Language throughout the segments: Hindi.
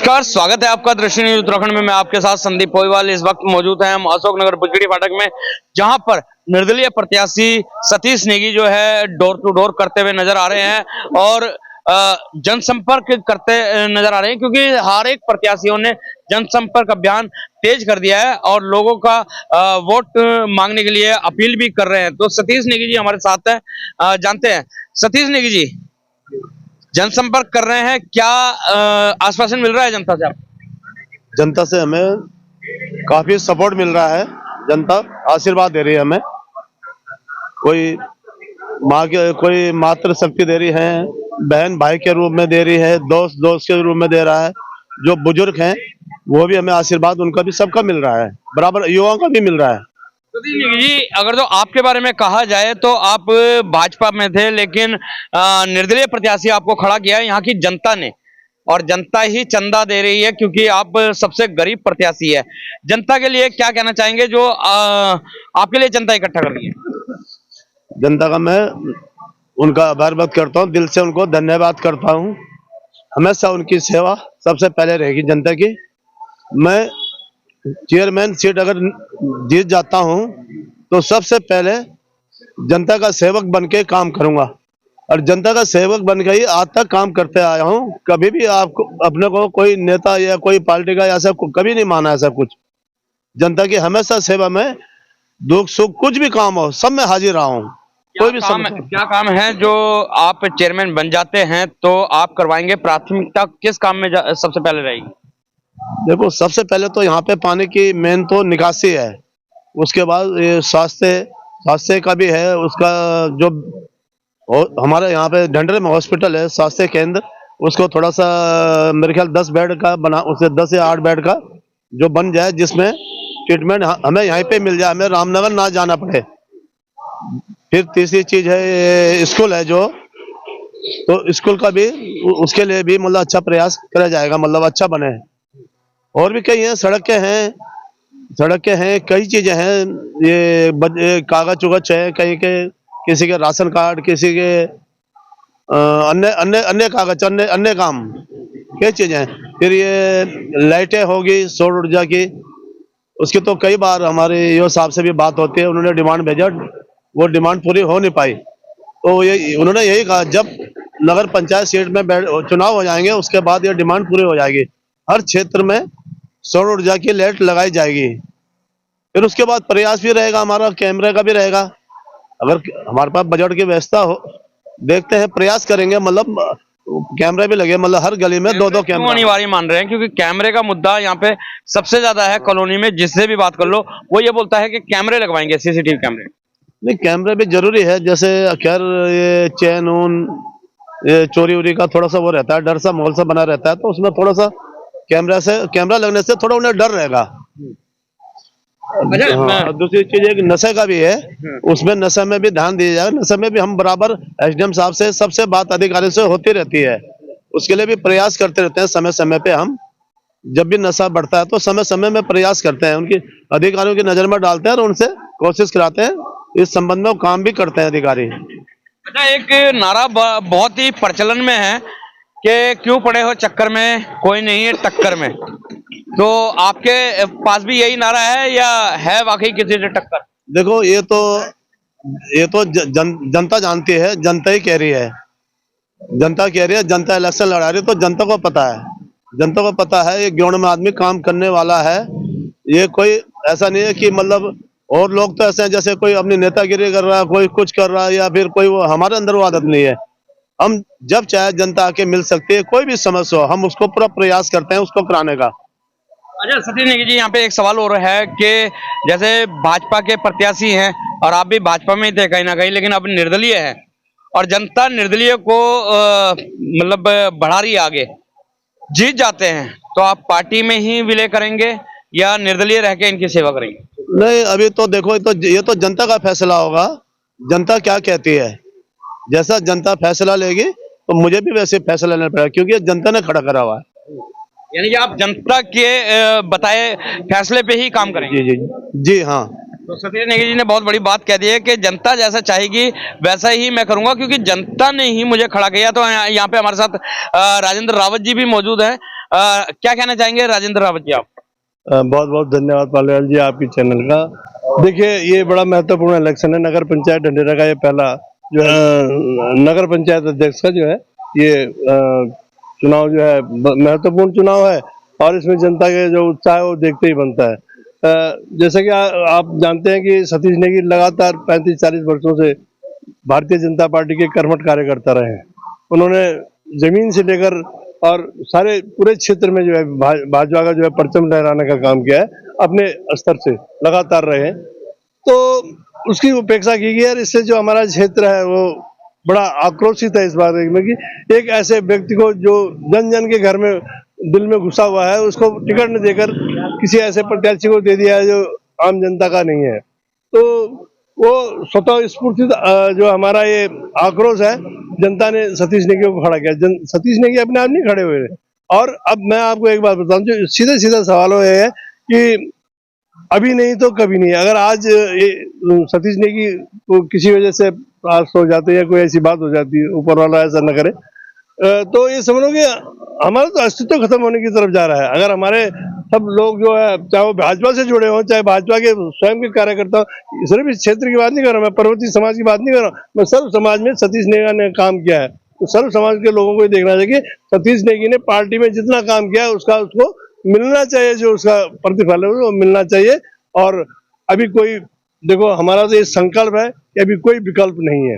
नमस्कार, स्वागत है आपका दृश्य न्यूज उत्तराखंड में। मैं आपके साथ संदीप पोईवाल। इस वक्त मौजूद हैं हम अशोकनगर बुचड़ी फाटक में, जहां पर निर्दलीय प्रत्याशी सतीश नेगी जो है डोर टू डोर करते हुए नजर आ रहे हैं और जनसंपर्क करते नजर आ रहे हैं, क्योंकि हर एक प्रत्याशियों ने जनसंपर्क अभियान तेज कर दिया है और लोगों का वोट मांगने के लिए अपील भी कर रहे हैं। तो सतीश नेगी जी हमारे साथ हैं, जानते हैं। सतीश नेगी जी जनसंपर्क कर रहे हैं, क्या आश्वासन मिल रहा है जनता से आप? जनता से हमें काफी सपोर्ट मिल रहा है। जनता आशीर्वाद दे रही है हमें, कोई माँ के कोई मातृ शक्ति दे रही है, बहन भाई के रूप में दे रही है, दोस्त दोस्त के रूप में दे रहा है। जो बुजुर्ग हैं वो भी हमें आशीर्वाद, उनका भी सबका मिल रहा है, बराबर युवाओं का भी मिल रहा है। जी अगर तो आपके बारे में कहा जाए तो आप भाजपा में थे, लेकिन निर्दलीय प्रत्याशी आपको खड़ा किया है यहाँ की जनता ने, और जनता ही चंदा दे रही है क्योंकि आप सबसे गरीब प्रत्याशी है। जनता के लिए क्या कहना चाहेंगे जो आपके लिए जनता इकट्ठा कर रही है? जनता का मैं उनका आभार व्यक्त करता हूँ, दिल से उनको धन्यवाद करता हूँ। हमेशा उनकी सेवा सबसे पहले रहेगी जनता की। मैं चेयरमैन सीट अगर जीत जाता हूं तो सबसे पहले जनता का सेवक बनके काम करूंगा, और जनता का सेवक बनके ही आज तक काम करते आया हूं। कभी भी आपको अपने को कोई नेता या कोई पार्टी का ऐसा कभी नहीं माना, ऐसा कुछ। जनता की हमेशा सेवा में, दुख सुख कुछ भी काम हो सब में हाजिर रहा हूं। कोई भी क्या काम है जो आप चेयरमैन बन जाते हैं तो आप करवाएंगे? प्राथमिकता किस काम में सबसे पहले रहेगी? देखो, सबसे पहले तो यहाँ पे पानी की मेन तो निकासी है, उसके बाद ये स्वास्थ्य का भी है। उसका जो हमारे यहाँ पे ढंडरे में हॉस्पिटल है, स्वास्थ्य केंद्र, उसको थोड़ा सा मेरे ख्याल 10 बेड का बना, उसे 10 या 8 बेड का जो बन जाए, जिसमें ट्रीटमेंट हमें यहीं पे मिल जाए, हमें रामनगर ना जाना पड़े। फिर तीसरी चीज है स्कूल है जो, तो स्कूल का भी, उसके लिए भी मतलब अच्छा प्रयास करा जाएगा, मतलब अच्छा बने। और भी कई हैं, सड़कें हैं, कई चीजें हैं। ये कागज उगज है, कहीं के किसी के राशन कार्ड, किसी के अन्य अन्य अन्य कागज, अन्य काम, कई चीजें हैं। फिर ये लाइटें होगी सौर ऊर्जा की, उसकी तो कई बार हमारे यो साहब से भी बात होती है, उन्होंने डिमांड भेजा, वो डिमांड पूरी हो नहीं पाई। तो ये उन्होंने यही कहा, जब नगर पंचायत सीट में चुनाव हो जाएंगे उसके बाद ये डिमांड पूरी हो जाएगी, हर क्षेत्र में सौर ऊर्जा की लाइट लगाई जाएगी। फिर उसके बाद प्रयास भी रहेगा हमारा, कैमरे का भी रहेगा। अगर हमारे पास बजट की व्यवस्था हो, देखते हैं, प्रयास करेंगे, मतलब कैमरे भी लगे, मतलब हर गली में 2-2 कैमरे अनिवार्य मान रहे हैं, क्योंकि कैमरे का मुद्दा यहाँ पे सबसे ज्यादा है। कॉलोनी में जिससे भी बात कर लो वो ये बोलता है कि कैमरे लगवाएंगे, सीसीटीवी कैमरे। नहीं, कैमरे भी जरूरी है। जैसे खैर ये चैन ऊन, ये चोरी उरी का थोड़ा सा वो रहता है, डर सा माहौल सा बना रहता है, तो उसमें थोड़ा सा कैमरा लगने से थोड़ा उन्हें डर रहेगा। हाँ, दूसरी चीज एक नशे का भी है, उसमें नशे में भी ध्यान दिया जाएगा। नशे में भी हम बराबर एसडीएम साहब से, सबसे बात अधिकारी से होती रहती है, उसके लिए भी प्रयास करते रहते हैं। समय समय पे हम जब भी नशा बढ़ता है तो समय समय में प्रयास करते हैं, उनकी अधिकारियों की नजर में डालते हैं और उनसे कोशिश कराते हैं। इस संबंध में वो काम भी करते हैं अधिकारी। अच्छा, एक नारा बहुत ही प्रचलन में है कि क्यों पड़े हो चक्कर में, कोई नहीं है टक्कर में। तो आपके पास भी यही नारा है या है वाकई किसी से टक्कर? देखो, ये तो जनता जानती है, जनता ही कह रही है, जनता इलेक्शन लड़ा रही है, तो जनता को पता है ये ग्राउंड में आदमी काम करने वाला है। ये कोई ऐसा नहीं है कि मतलब, और लोग तो ऐसे हैं जैसे कोई अपनी नेतागिरी कर रहा है, कोई कुछ कर रहा है, या फिर कोई, वो हमारे अंदर वो आदत नहीं है। हम जब चाहे जनता आके मिल सकती है, कोई भी समस्या हो, हम उसको पूरा प्रयास करते हैं उसको कराने का। अच्छा सतीश नेगी जी, यहाँ पे एक सवाल और है कि जैसे भाजपा के प्रत्याशी हैं और आप भी भाजपा में ही थे कहीं ना कहीं, लेकिन अब निर्दलीय है और जनता निर्दलीय को मतलब बढ़ा रही है आगे, जीत जाते हैं तो आप पार्टी में ही विलय करेंगे या निर्दलीय रह के इनकी सेवा करेंगे? नहीं, अभी तो देखो, ये तो जनता का फैसला होगा, जनता क्या कहती है। जैसा जनता फैसला लेगी तो मुझे भी वैसे फैसला लेना पड़ेगा, क्योंकि जनता ने खड़ा करा हुआ है। यानी कि आप जनता के बताए फैसले पे ही काम करेंगे? जी हाँ। तो सतीश नेगी जी ने बहुत बड़ी बात कह दी है कि जनता जैसा चाहेगी वैसा ही मैं करूंगा, क्योंकि जनता ने ही मुझे खड़ा किया। तो यहाँ पे हमारे साथ राजेंद्र रावत जी भी मौजूद हैं। क्या कहना चाहेंगे राजेंद्र रावत जी आप? बहुत बहुत धन्यवाद पालीवाल जी आपकी चैनल का। देखिए ये बड़ा महत्वपूर्ण इलेक्शन है, नगर पंचायत ढंढेरा का ये पहला जो है नगर पंचायत अध्यक्ष का जो है ये चुनाव जो है महत्वपूर्ण चुनाव है और इसमें जनता के जो उत्साह है वो देखते ही बनता है। जैसे कि आप जानते हैं कि सतीश नेगी लगातार 35-40 वर्षों से भारतीय जनता पार्टी के कर्मठ कार्यकर्ता रहे हैं। उन्होंने जमीन से लेकर और सारे पूरे क्षेत्र में जो है भाजपा का जो है परचम लहराने का काम किया है, अपने स्तर से लगातार रहे हैं। तो उसकी उपेक्षा की गई और इससे जो हमारा क्षेत्र है वो बड़ा आक्रोशित है इस बात में कि एक ऐसे व्यक्ति को जो जन जन के घर में दिल में घुसा हुआ है उसको टिकट न देकर किसी ऐसे प्रत्याशी को दे दिया है जो आम जनता का नहीं है। तो वो स्वतः स्फूर्तित जो हमारा ये आक्रोश है, जनता ने सतीश नेगी को खड़ा किया। सतीश नेगी अपने आप नहीं खड़े हुए। और अब मैं आपको एक बात बताऊं, जो सीधे सीधा सवाल ये है कि अभी नहीं तो कभी नहीं। अगर आज सतीश नेगी को किसी वजह से पास हो जाते या कोई ऐसी बात हो जाती है, ऊपर वाला ऐसा न करे, तो ये समझ लो कि हमारा तो अस्तित्व खत्म होने की तरफ जा रहा है। अगर हमारे सब लोग जो है चाहे वो भाजपा से जुड़े हों चाहे भाजपा के स्वयं के कार्यकर्ता, सिर्फ इस क्षेत्र की बात नहीं कर रहा मैं, पर्वतीय समाज की बात नहीं कर रहा, मैं सर्व समाज में सतीश नेगी ने काम किया है। तो सर्व समाज के लोगों को ये देखना चाहिए कि सतीश नेगी ने पार्टी में जितना काम किया है उसका उसको मिलना चाहिए, जो उसका प्रतिफल है वो मिलना चाहिए। और अभी कोई देखो हमारा तो ये संकल्प है कि अभी कोई विकल्प नहीं है।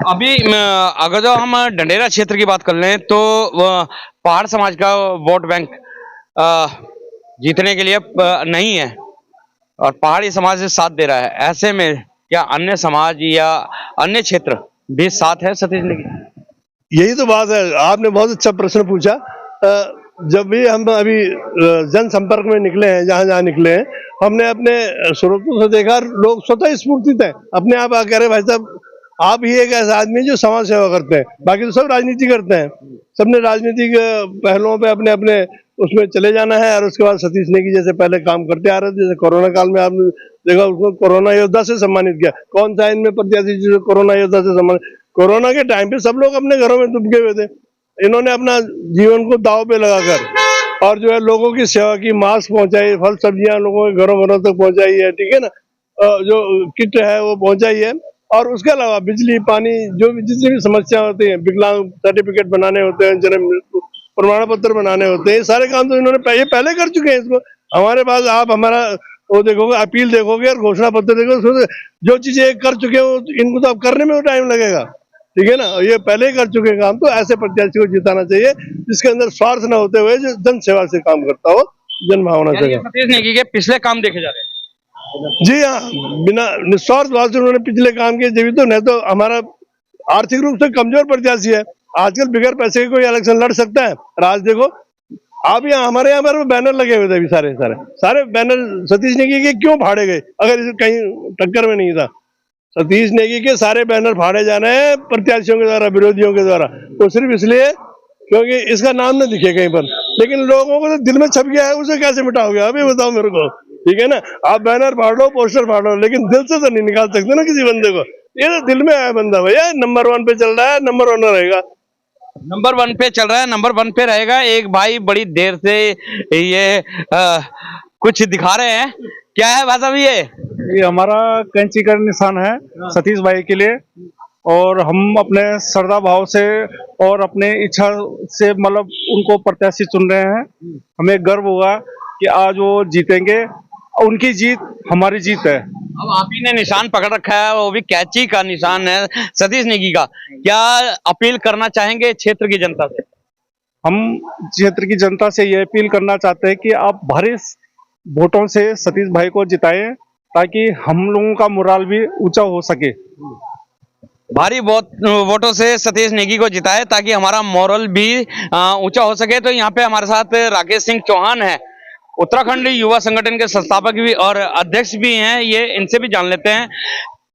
अभी अगर जो हम ढंढेरा क्षेत्र की बात कर लें तो पहाड़ समाज का वोट बैंक जीतने के लिए नहीं है और पहाड़ी समाज से साथ दे रहा है। ऐसे में क्या अन्य समाज या अन्य क्षेत्र भी साथ है सतीश नेगी? यही तो बात है, आपने बहुत अच्छा प्रश्न पूछा। जब भी हम अभी जनसंपर्क में निकले हैं, जहां जहां निकले हैं, हमने अपने स्रोतों से देखा लोग स्वतः स्फूर्तित हैं। अपने आप कह रहे भाई साहब आप ही एक ऐसा आदमी जो समाज सेवा करते हैं, बाकी तो सब राजनीति करते हैं। सबने राजनीतिक पहलुओं पे अपने अपने उसमें चले जाना है और उसके बाद सतीश नेगी जैसे पहले काम करते आ रहे थे। जैसे कोरोना काल में आपने देखा उसको कोरोना योद्धा से सम्मानित किया। कौन सा इनमें प्रत्याशी जो कोरोना योद्धा से सम्मानित? कोरोना के टाइम पे सब लोग अपने घरों में दुबके हुए थे, इन्होंने अपना जीवन को दांव पे लगाकर और जो है लोगों की सेवा की, मास्क पहुंचाई, फल सब्जियां लोगों के घरों घरों तक पहुंचाई है, ठीक है ना, जो किट है वो पहुंचाई है। और उसके अलावा बिजली पानी जो भी जितनी भी समस्या होती है, विकलांग सर्टिफिकेट बनाने होते हैं, जन्म प्रमाण पत्र बनाने होते हैं, ये सारे काम तो इन्होंने ये पहले कर चुके हैं। इसको हमारे पास आप हमारा वो देखोगे, अपील देखोगे और घोषणा पत्र देखोगे, जो चीजें कर चुके हैं इनको तो अब करने में टाइम लगेगा, ठीक है ना। ये पहले ही कर चुके काम। तो ऐसे प्रत्याशी को जिताना चाहिए जिसके अंदर स्वार्थ न होते हुए जो जन सेवा से काम करता हो, जन भावना से। सतीश नेगी के पिछले काम देखे जा रहे हैं? जी हाँ, बिना निस्वार्थ भाव से उन्होंने पिछले काम किए, जब तो नहीं तो हमारा आर्थिक रूप से कमजोर प्रत्याशी है। आजकल बिगैर पैसे के कोई इलेक्शन लड़ सकता है? राज देखो आप, यहाँ हमारे यहाँ पर बैनर लगे हुए थे, अभी सारे बैनर सतीश नेगी के क्यों फाड़े गए अगर कहीं टक्कर में नहीं था? सतीश नेगी के सारे बैनर फाड़े जाने हैं प्रत्याशियों के द्वारा, विरोधियों के द्वारा, तो सिर्फ इसलिए क्योंकि इसका नाम न दिखे कहीं पर। लेकिन लोगों को तो दिल में छप गया है, उसे कैसे मिटाओगे अभी बताओ मेरे को, ठीक है ना। आप बैनर फाड़ लो, पोस्टर फाड़ लो, लेकिन दिल से तो नहीं निकाल सकते ना किसी बंदे को। ये तो दिल में आया बंदा, भैया नंबर 1 पे चल रहा है, नंबर 1 रहेगा, नंबर 1 पे चल रहा है, नंबर 1 पे रहेगा। एक भाई बड़ी देर से ये कुछ दिखा रहे हैं, क्या है भाई साहब? ये हमारा कैंची का निशान है सतीश भाई के लिए, और हम अपने श्रद्धा भाव से और अपने इच्छा से मतलब उनको प्रत्याशी चुन रहे हैं। हमें गर्व होगा कि आज वो जीतेंगे, उनकी जीत हमारी जीत है। अब आप ही ने निशान पकड़ रखा है, वो भी कैंची का निशान है सतीश नेगी का। क्या अपील करना चाहेंगे क्षेत्र की जनता से? हम क्षेत्र की जनता से ये अपील करना चाहते हैं कि आप भारी वोटों से सतीश भाई को जिताएं ताकि हम लोगों का मोराल भी ऊंचा हो सके। भारी वोटों से सतीश नेगी को जिताए ताकि हमारा मोरल भी ऊंचा हो सके। तो यहाँ पे हमारे साथ राकेश सिंह चौहान है, उत्तराखंड युवा संगठन के संस्थापक भी और अध्यक्ष भी हैं। ये इनसे भी जान लेते हैं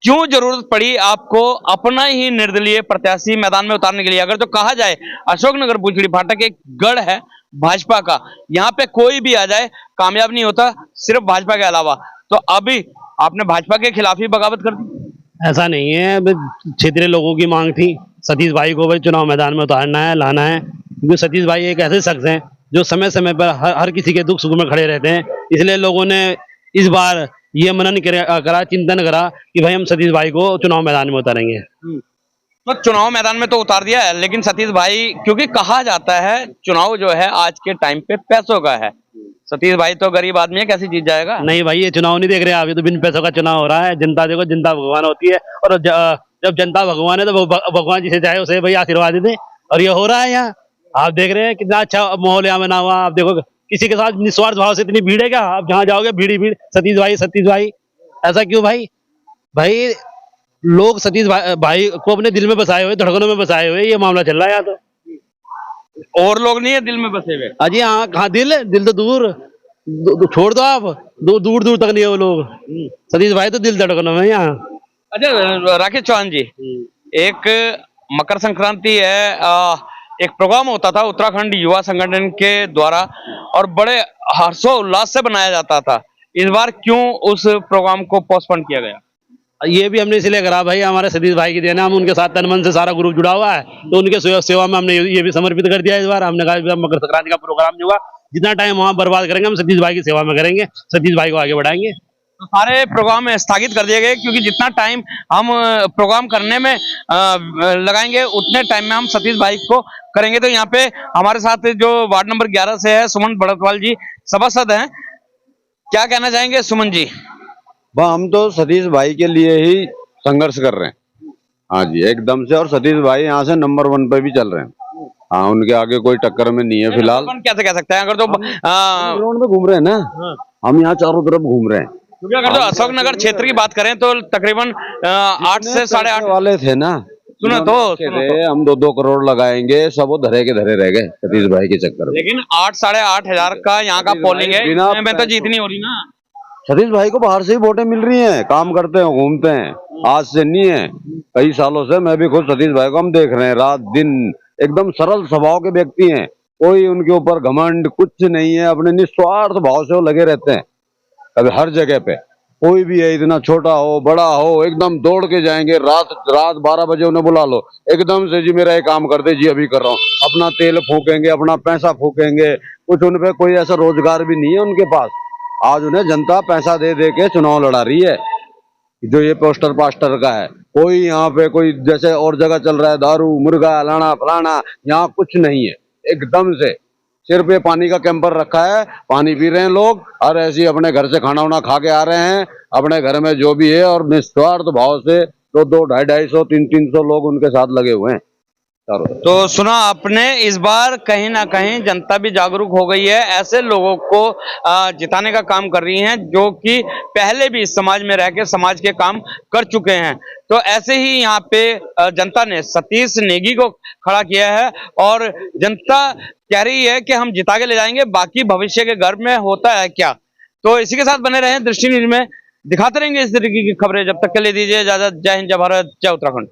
क्यों जरूरत पड़ी आपको अपना ही निर्दलीय प्रत्याशी मैदान में उतारने के लिए। अगर तो कहा जाए अशोकनगर भुजबड़ी फाटक एक गढ़ है भाजपा का, यहाँ पे कोई भी आ जाए कामयाब नहीं होता सिर्फ भाजपा के अलावा। तो अभी आपने भाजपा के खिलाफ ही बगावत कर दी? ऐसा नहीं है, अब क्षेत्रीय लोगों की मांग थी, सतीश भाई को भाई चुनाव मैदान में उतारना है, लाना है, क्योंकि सतीश भाई एक ऐसे शख्स हैं जो समय समय पर हर किसी के दुख सुख में खड़े रहते हैं। इसलिए लोगों ने इस बार ये मनन करा, चिंतन करा कि भाई हम सतीश भाई को चुनाव मैदान में उतारेंगे। तो चुनाव मैदान में तो उतार दिया है, लेकिन सतीश भाई, क्योंकि कहा जाता है चुनाव जो है आज के टाइम पे पैसों का है, सतीश भाई तो गरीब आदमी है, कैसे जीत जाएगा? नहीं भाई, ये चुनाव नहीं देख रहे आप, ये तो बिन पैसों का चुनाव हो रहा है। जनता देखो, जनता भगवान होती है, और जब जनता भगवान है तो भगवान जिसे चाहे उसे भाई आशीर्वाद दे। और ये हो रहा है यहाँ, आप देख रहे हैं कितना अच्छा माहौल यहाँ बना हुआ। आप देखो किसी के साथ निस्वार्थ भाव से इतनी भीड़ है क्या? आप जहाँ जाओगे भीड़ ही भीड़, सतीश भाई सतीश भाई। ऐसा क्यों भाई? भाई लोग सतीश भाई को अपने दिल में बसाए हुए, धड़कनों में बसाए हुए, ये मामला चल रहा है यहाँ तो। और लोग नहीं है दिल में बसे हुए? अजी हाँ, कहाँ दिल, दिल तो दूर छोड़ दो आप, दूर दूर तक नहीं है वो लोग। सतीश भाई तो दिल धड़कनों में यहाँ। अच्छा राकेश चौहान जी, एक मकर संक्रांति है, एक प्रोग्राम होता था उत्तराखंड युवा संगठन के द्वारा और बड़े हर्षोल्लास से बनाया जाता था, इस बार क्यों उस प्रोग्राम को पोस्टपोन किया गया? ये भी हमने इसलिए करा भाई, हमारे सतीश भाई की देन है, हम उनके साथ तन मन से सारा ग्रुप जुड़ा हुआ है, तो उनके सेवा में हमने ये भी समर्पित कर दिया। इस बार हमने कहा मकर संक्रांति का प्रोग्राम जो हुआ, जितना टाइम वहाँ बर्बाद करेंगे हम सतीश भाई की सेवा में करेंगे, सतीश भाई को आगे बढ़ाएंगे। तो सारे प्रोग्राम स्थगित कर दिए गए, क्योंकि जितना टाइम हम प्रोग्राम करने में लगाएंगे उतने टाइम में हम सतीश भाई को करेंगे। तो यहाँ पे हमारे साथ जो वार्ड नंबर 11 से है सुमन बड़तवाल जी सभासद हैं, क्या कहना चाहेंगे सुमन जी? हम तो सतीश भाई के लिए ही संघर्ष कर रहे हैं, हाँ जी एकदम से। और सतीश भाई यहाँ से नंबर 1 पे भी चल रहे हैं, हाँ उनके आगे कोई टक्कर में नहीं है फिलहाल। कैसे कह सकते हैं? अगर तो ग्राउंड में घूम रहे हैं ना, हम यहाँ चारों तरफ घूम रहे हैं, क्योंकि अगर तो अशोकनगर क्षेत्र की बात करें तो तकरीबन 8 से 8.5 वाले थे ना, सुनो तो हम 2-2 करोड़ लगाएंगे, सब वो धरे के धरे रह गए सतीश भाई के चक्कर में। लेकिन 8-8.5 हजार का यहाँ का पोलिंग है, इसमें तो जीत नहीं हो रही ना। सतीश भाई को बाहर से ही वोटें मिल रही हैं, काम करते हैं, घूमते हैं, आज से नहीं है, कई सालों से। मैं भी खुद सतीश भाई को हम देख रहे हैं, रात दिन एकदम सरल स्वभाव के व्यक्ति हैं, कोई उनके ऊपर घमंड कुछ नहीं है, अपने निस्वार्थ भाव से वो लगे रहते हैं। अभी हर जगह पे कोई भी है, इतना छोटा हो बड़ा हो, एकदम दौड़ के जाएंगे। रात 12 बजे उन्हें बुला लो, एकदम से जी मेरा ये काम कर दे, जी अभी कर रहा हूँ, अपना तेल फूकेंगे, अपना पैसा फूकेंगे, कुछ उन पे कोई ऐसा रोजगार भी नहीं है उनके पास। आज उन्हें जनता पैसा दे दे के चुनाव लड़ा रही है, जो ये पोस्टर पास्टर का है। कोई यहाँ पे कोई जैसे और जगह चल रहा है दारू मुर्गा लाना फलाना, यहाँ कुछ नहीं है, एकदम से सिर्फ ये पानी का कैंपर रखा है, पानी पी रहे हैं लोग, और ऐसे ही अपने घर से खाना वाना खा के आ रहे हैं अपने घर में जो भी है, और निस्वार्थ भाव से 200, 250, 300 लोग उनके साथ लगे हुए हैं। तो सुना आपने, इस बार कहीं ना कहीं जनता भी जागरूक हो गई है, ऐसे लोगों को जिताने का काम कर रही हैं जो कि पहले भी इस समाज में रह के समाज के काम कर चुके हैं। तो ऐसे ही यहाँ पे जनता ने सतीश नेगी को खड़ा किया है और जनता कह रही है कि हम जिता के ले जाएंगे, बाकी भविष्य के घर में होता है क्या। तो इसी के साथ बने रहे दृष्टि न्यूज में, दिखाते रहेंगे इस तरीके की खबरें। जब तक के लिए दीजिए इजाजत। जय हिंद, जय भारत, जय उत्तराखंड।